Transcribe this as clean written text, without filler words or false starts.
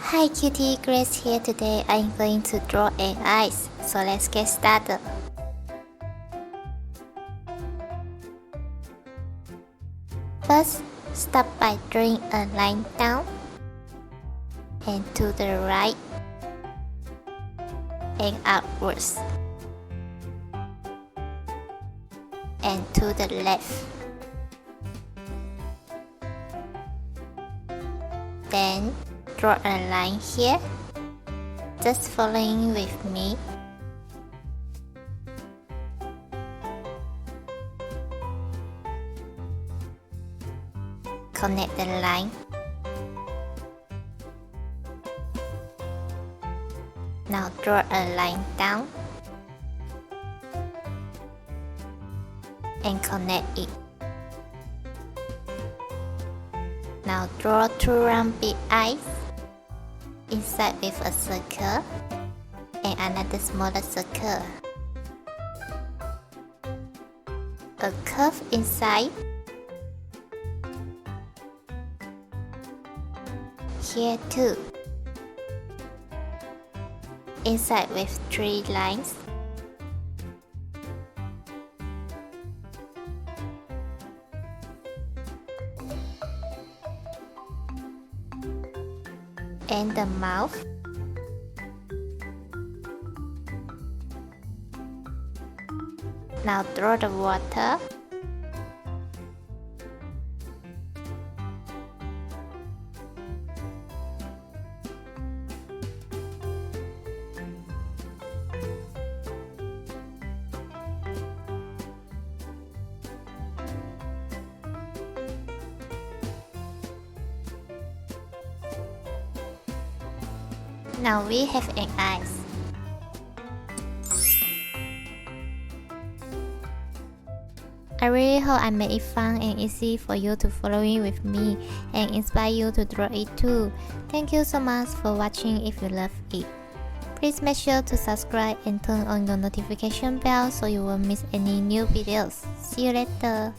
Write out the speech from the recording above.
Hi cutie, Grace here. Today I'm going to draw an eyes, so let's get started. First, start by drawing a line down and to the right and upwards and to the left. Then draw a line here, just following with me. Connect the line. Now draw a line down and connect it. Now draw two round big eyes inside with a circle and another smaller circle. A curve inside. Here too. Inside with 3 lines. And the mouth. Now draw the water. Now we have an eyes. I really hope I made it fun and easy for you to follow it with me and inspire you to draw it too. Thank you so much for watching. If you love it, please make sure to subscribe and turn on the notification bell so you won't miss any new videos. See you later.